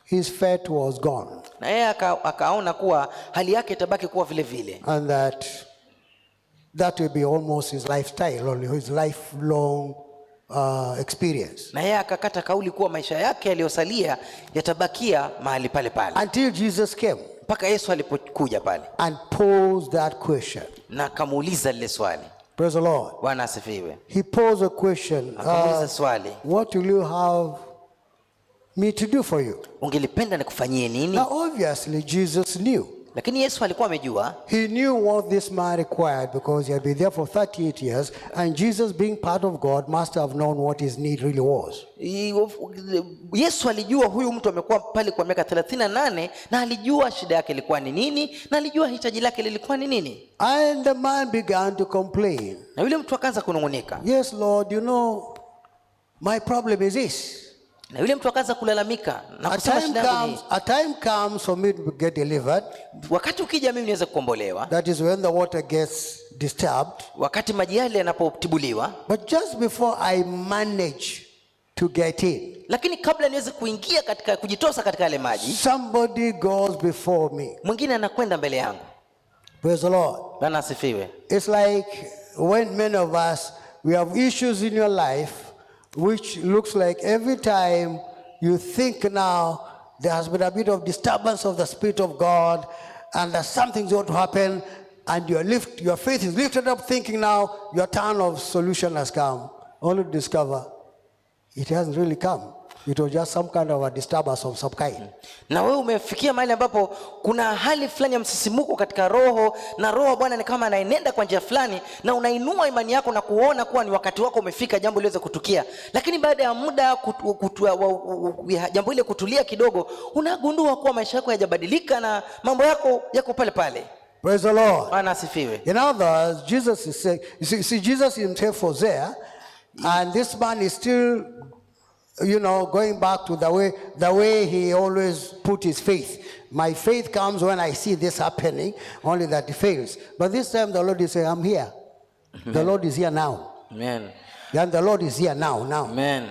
his fate was gone.
Na yeye akaona kuwa hali yake itabaki kuwa vile vile.
And that will be almost his lifestyle, or his lifelong experience.
Na yeye akakata kauli kuwa maisha yake yaliyosalia yatabakia mahali pale pale.
Until Jesus came.
Mpaka Yesu alipokuja pale.
And posed that question.
Na akamuuliza lile swali.
Praise the Lord.
Bwana asifiwe.
He posed a question.
Akamuuliza swali.
What will you have me to do for you?
Ungelipenda nikufanyie nini?
Now obviously Jesus knew.
Lakini Yesu alikuwa amejua.
He knew what this man required because he had been there for 38 years, and Jesus, being part of God, must have known what his need really was.
Yesu alijua huyu mtu amekuwa pale kwa miaka 38 na alijua shida yake ilikuwa ni nini na alijua hitaji lake lilikuwa ni nini.
And the man began to complain.
Na yule mtu akaanza kunung'unika.
Yes, Lord, you know, my problem is this.
Na yule mtu akaanza kulalamika na kusema shida yangu ni
a time comes for me to get delivered.
Wakati ukija mimi niweze kukombolewa.
That is when the water gets disturbed.
Wakati maji yale yanapotibuliwa.
But just before I manage to get in.
Lakini kabla niweze kuingia katika kujitosa katika yale maji.
Somebody goes before me.
Mwingine anakwenda mbele yangu.
Praise the Lord.
Bwana asifiwe.
It's like when many of us, we have issues in your life which looks like every time you think now there has been a bit of disturbance of the Spirit of God and that something's going to happen, and your faith is lifted up thinking now your turn of solution has come, only to discover it hasn't really come. It was just some kind of a disturbance of some kind.
Na wewe umefikia mahali ambapo kuna hali fulani ya msisimuko katika roho, na roho Bwana ni kama anaenenda kwa njia fulani, na unainua imani yako na kuona kuwa ni wakati wako umefika jambo liweze kutukia. Lakini baada ya muda jambo ile kutulia kidogo, unagundua kuwa maisha yako hayajabadilika na mambo yako yako pale pale.
Praise the Lord.
Bwana asifiwe.
In other words, Jesus is saying, you see, Jesus himself was there, and this man is still, going back to the way he always put his faith. My faith comes when I see this happening, only that it fails. But this time the Lord is saying, I'm here. The Lord is here now.
Amen.
And the Lord is here now.
Amen.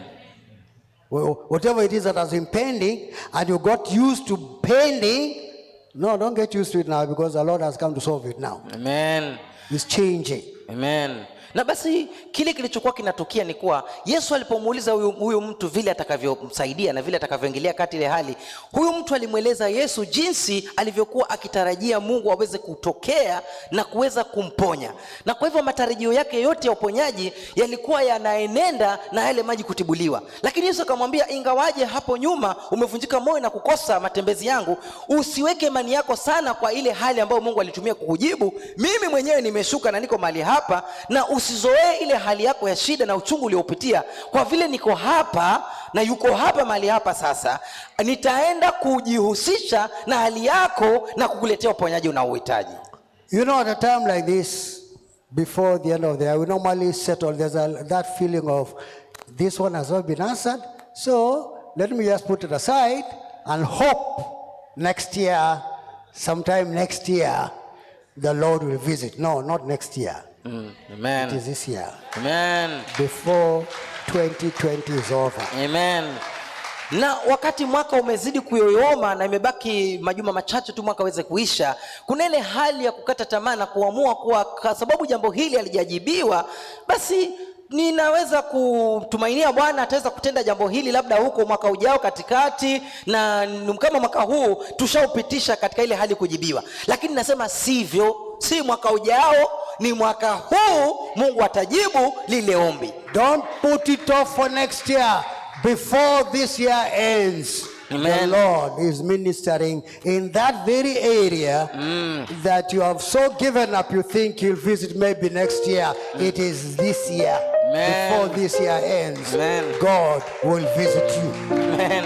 Whatever it is that has been pending, and you got used to pending, no, don't get used to it now, because the Lord has come to solve it now.
Amen.
It's changing.
Amen. Na basi kile kilichokuwa kinatukia ni kuwa Yesu alipomuuliza huyu mtu vile atakavyomsaidia na vile atakavyoingilia kati ile hali, huyu mtu alimweleza Yesu jinsi alivyokuwa akitarajia Mungu aweze kutokea na kuweza kumponya. Na kwa hivyo matarajio yake yote ya uponyaji yalikuwa yanaenenda na yale maji kutibuliwa. Lakini Yesu akamwambia, ingawaje hapo nyuma umevunjika moyo na kukosa matembezi yangu, usiweke imani yako sana kwa ile hali ambayo Mungu alitumia kukujibu. Mimi mwenyewe nimeshuka na niko mahali hapa, na usizoee ile hali yako ya shida na uchungu uliopitia. Kwa vile niko hapa na yuko hapa mahali hapa sasa, nitaenda kujihusisha na hali yako na kukuletea uponyaji unaohitaji.
At a time like this, before the end of the year, we normally settle. There's that feeling of, this one has not been answered, so let me just put it aside and hope next year, sometime next year, the Lord will visit. No, not next year.
Amen.
It is this year.
Amen.
Before 2020 is over.
Amen. Na wakati mwaka umezidi kuyoyoma na imebaki majuma machache tu mwaka uweze kuisha, kuna ile hali ya kukata tamaa na kuamua kuwa kwa sababu jambo hili halijajibiwa, basi ninaweza kutumainia Bwana ataweza kutenda jambo hili labda huko mwaka ujao katikati, na kama mwaka huu tushaupitisha katika ile hali kujibiwa. Lakini nasema sivyo, si mwaka ujao, ni mwaka huu Mungu atajibu lile ombi.
Don't put it off for next year. Before this year ends,
Amen.
The Lord is ministering in that very area that you have so given up, you think you'll visit maybe next year. It is this year.
Amen.
Before this year ends,
Amen.
God will visit you.
Amen.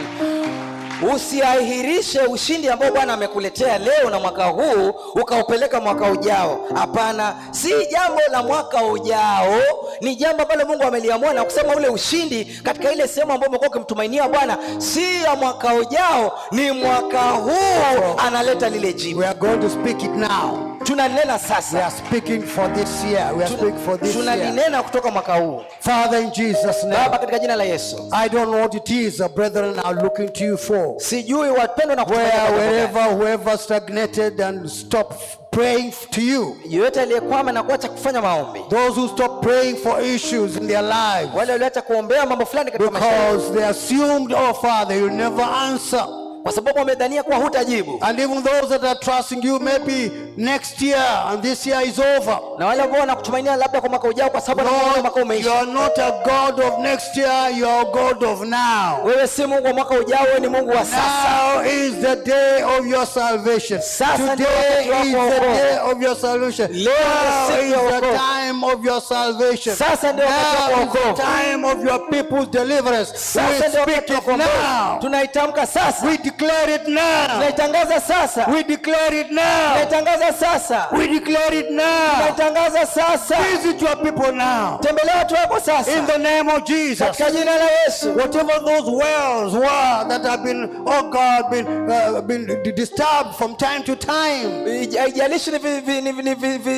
Usiahirishe ushindi ambao Bwana amekuletea leo na mwaka huu ukaupeleka mwaka ujao. Hapana, si jambo la mwaka ujao, ni jambo ambalo Mungu ameliamua na kusema ule ushindi katika ile sehemu ambayo umekuwa ukimtumainia Bwana si ya mwaka ujao, ni mwaka huu analeta lile jibu.
We are going to speak it now.
Tunalinena
We
sasa.
are speaking for this year. We are speaking for this year.
Tunalinena kutoka mwaka huu.
Father, in Jesus' name,
Baba, katika jina la Yesu.
I don't know what it is, brethren, are looking to you for.
Sijui wapendwa na kutumainia
Whoever stagnated and stopped praying to you,
yote aliyekwama na kuacha kufanya maombi,
those who stopped praying for issues in their lives
wale walioacha kuombea mambo fulani katika maisha yao,
because they assumed, oh Father, you'll never answer.
kwa sababu wamedhania kuwa hutajibu.
And even those that are trusting you maybe next year and this year is over.
Na wale ambao wanakutumainia labda kwa mwaka ujao, kwa sababu wanaona mwaka
You
umeisha.
are not a God of next year, you are a God of now.
Wewe si Mungu wa mwaka ujao, wewe ni Mungu wa sasa.
Now is the day of your salvation.
Sasa ndio
Today
wakati
is
wako
the
wokovu.
day of your salvation.
Leo
Now
ni siku ya
is the
wokovu.
time of your salvation.
Sasa ndio wakati wako
Now is the
wokovu.
time of your people's deliverance. We
Sasa ndio
speak
wakati
it
wako wokovu.
now.
Tunaitamka sasa.
We declare it now.
Tunaitangaza sasa.
We declare it now.
Tunaitangaza sasa.
We declare it now.
Tunaitangaza sasa.
Visit your people now.
Tembelea watu wako sasa.
In the name of Jesus.
Katika jina la Yesu.
Whatever those wells were that have been, oh God, been disturbed from time to time,
Haijalishi ni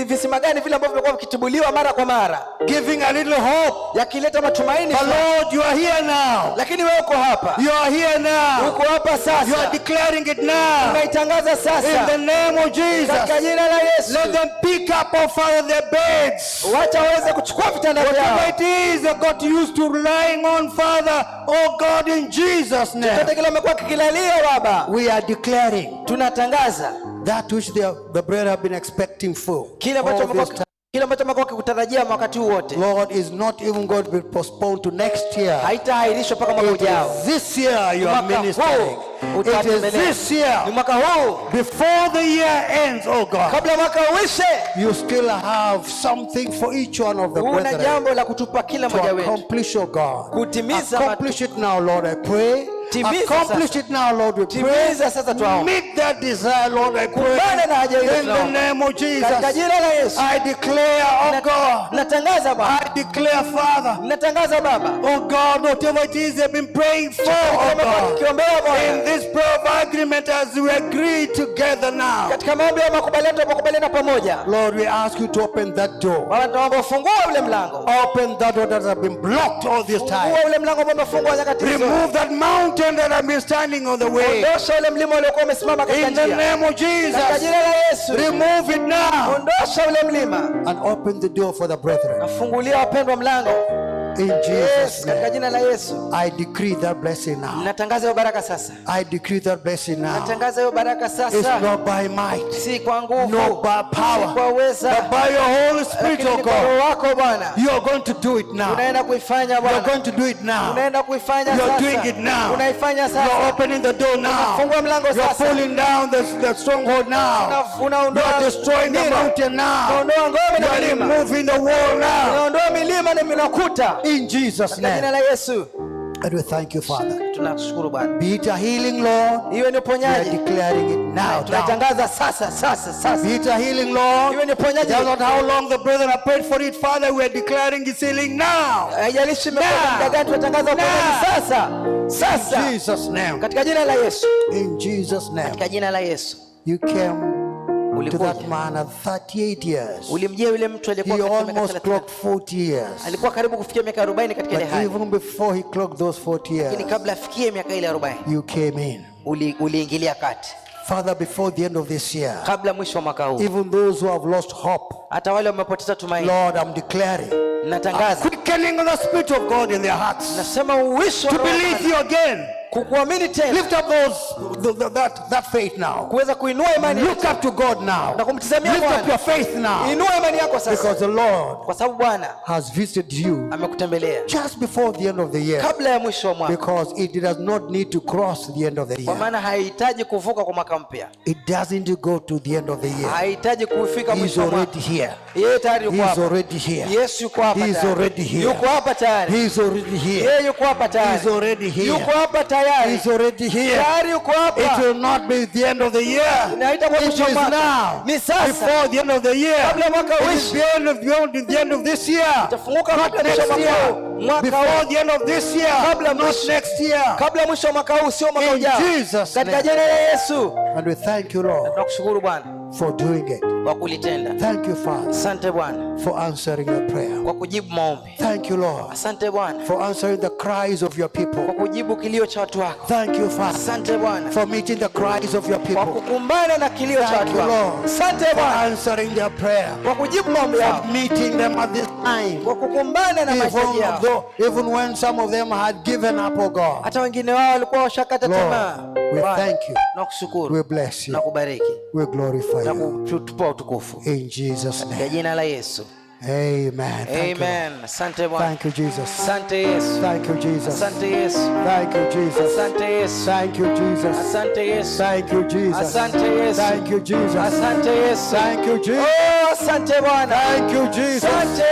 visima gani vile ambavyo vimekuwa vikitibuliwa mara kwa mara,
giving a little hope.
yakileta matumaini.
But Lord, you are here now.
Lakini wewe uko hapa.
You are here now.
Uko hapa sasa.
You are declaring it now.
Tunaitangaza sasa.
In the name of Jesus.
Katika jina la Yesu.
Let them pick up, oh Father, their beds.
Wacha waweze kuchukua vitanda vyao.
Whatever it is they got used to relying on, Father, oh God, in Jesus' name.
Chochote kile wamekuwa kikilalia Baba,
We are declaring
tunatangaza
that which the brethren have been expecting for.
kile ambacho
all this
wamekuwa kikutarajia wakati huu wote.
Lord, is not even going to be postponed to next year.
Haitaahirishwa mpaka mwaka
It
ujao.
is this year you are
Mwaka
ministering.
huu
It is
utatembelea.
this year.
Ni mwaka huu.
Before the year ends, oh God,
Kabla mwaka uishe,
you still have something for each one of the
una
brethren
jambo la kutupa kila mmoja
to
wetu.
accomplish, oh God.
Kutimiza
Accomplish it now, Lord, I pray.
Timiza
Accomplish
sasa.
it now, Lord, we pray.
Timiza sasa tunaomba.
Meet that desire, Lord, I
Kumbana na haja
pray.
hiyo
In the
tunaomba.
name of
Katika
Jesus.
jina la Yesu.
I declare, oh God.
Natangaza Baba.
I declare, Father.
Natangaza Baba.
Oh God, whatever it is they've been praying for, oh God.
Kiombea
In
Bwana.
this prayer of agreement as we agree together now.
Katika maombi ya makubaliano tunapokubaliana pamoja.
Lord, we ask you to open that door.
Baba tunaomba ufungue ule mlango.
Open that door that has been blocked all this time.
Fungua ule mlango ambao umefungwa nyakati zote.
Remove that mountain that has been standing on the way.
Ondosha ule mlima uliokuwa umesimama katika
In the
njia.
name of
Katika
Jesus.
jina la Yesu.
Remove it now.
Ondosha ule mlima.
And open the door for the brethren.
Nafungulia wapendwa mlango.
In
Yes,
Jesus'
katika
name.
jina la Yesu.
I decree that blessing now.
Natangaza hiyo baraka sasa.
I decree that blessing now.
Natangaza hiyo baraka
It's
sasa.
not by might,
Si kwa nguvu.
not by
Si
power,
kwa uweza.
but by your Holy Spirit,
Lakini
oh
ni kwa Roho
God.
wako Bwana.
You are going to do it now.
Unaenda kuifanya
You are
Bwana.
going to do it now.
Unaenda kuifanya
You are
sasa.
doing it now.
Unaifanya
You are
sasa.
opening the door now.
Fungua mlango
You are
sasa.
pulling down the stronghold now. You
Unaondoa
are destroying the
nira.
mountain now.
Unaondoa ngome
You
na
are
milima.
removing the wall now.
Unaondoa milima na minakuta.
In Jesus'
Katika jina
name.
la Yesu.
And we thank you, Father.
Tunakushukuru Bwana.
Be it a healing, Lord.
Iwe ni
We are
uponyaji.
declaring it now. Now.
Tunatangaza sasa.
Be it a healing, Lord.
Iwe ni uponyaji.
That's not how long the brethren have prayed for it, Father. We are declaring it's healing now.
Haijalishi imekuwa muda gani, tunatangaza uponyaji sasa.
In Jesus' name.
Katika jina la Yesu.
In Jesus' name.
Katika jina la Yesu.
You came to that
Ulikuja.
man at 38 years.
Ulimjia yule mtu
He
aliyekuwa katika miaka
almost
30.
clocked 40 years.
Alikuwa karibu kufikia miaka 40 katika ile
But
hali.
even before he clocked those 40
Lakini
years,
kabla afikie miaka ile 40,
you came in.
uliingilia kati.
Father, before the end of this year,
Kabla mwisho wa mwaka huu.
even those who have lost hope,
Hata wale wamepoteza tumaini.
Lord, I'm declaring
Natangaza.
quickening of the Spirit of God in their hearts
Nasema uwisho
to
wa Roho
believe
Bwana.
you again.
Kukuamini tena.
Lift up that faith now.
Kuweza kuinua imani
Look
yako.
up to God now.
Na kumtazamia
Lift up
Bwana.
your faith now.
Inua imani yako sasa.
Because the Lord
Kwa sababu Bwana
has visited you
amekutembelea
just before the end of the year.
kabla ya mwisho wa mwaka.
Because it does not need to cross the end of the
Kwa
year.
maana haihitaji kuvuka kwa mwaka mpya.
It doesn't go to the end of the year.
Haihitaji kufika
He's
mwisho wa mwaka.
already here.
Yeye tayari yuko
He's
hapa.
already here.
Yesu yuko hapa
He's
tayari.
already here.
Yuko hapa tayari.
He's already here.
Yeye yuko hapa tayari.
He's already here.
Yuko hapa tayari.
He's already here.
Tayari yuko hapa.
It will not be the end of the year.
Na haitakuwa
It
mwisho wa
is
mwaka.
now.
Ni sasa.
Before the end of the year.
Kabla mwaka
It is
uishi.
beyond the end of this year.
Itafunguka
Not
kabla mwisho wa
next
mwaka
year.
huu. Mwaka
Before
huu.
the end of this year.
Kabla
Not
mwisho.
next year.
Kabla mwisho wa mwaka huu, sio mwaka
In
ujao.
Jesus'
Katika
name.
jina la Yesu.
And we thank you, Lord,
Tunakushukuru Bwana
for doing it.
kwa kulitenda.
Thank you, Father,
Asante Bwana
for answering your prayer.
kwa kujibu maombi.
Thank you, Lord,
Asante Bwana
for answering the cries of your people.
kwa kujibu kilio cha watu wako.
Thank you, Father,
Asante Bwana
for meeting the cries of your
kwa
people.
kukumbana na kilio cha
Thank
watu
you,
wako.
Lord,
Asante
for
Bwana
answering their prayer.
kwa kujibu maombi yao,
For meeting them at this time.
kwa kukumbana na mahitaji yao.
Even when some of them had given up, oh God.
Hata wengine wao walikuwa washakata tamaa.
Lord, we
Bwana,
thank you.
nakushukuru
We bless you.
na kubariki
We glorify
na
you.
kutupa utukufu
In Jesus'
katika
name.
jina la Yesu.
Amen. Thank you, Lord.
Amen. Asante Bwana.
Thank you, Jesus.
Asante Yesu.
Thank you, Jesus.
Asante Yesu.
Thank you, Jesus.
Asante Yesu.
Thank you, Jesus.
Asante Yesu.
Thank you, Jesus.
Asante Yesu.
Thank you, Jesus.
Asante Yesu.
Thank you, Jesus.
Oh, asante Bwana.
Thank you, Jesus.
Asante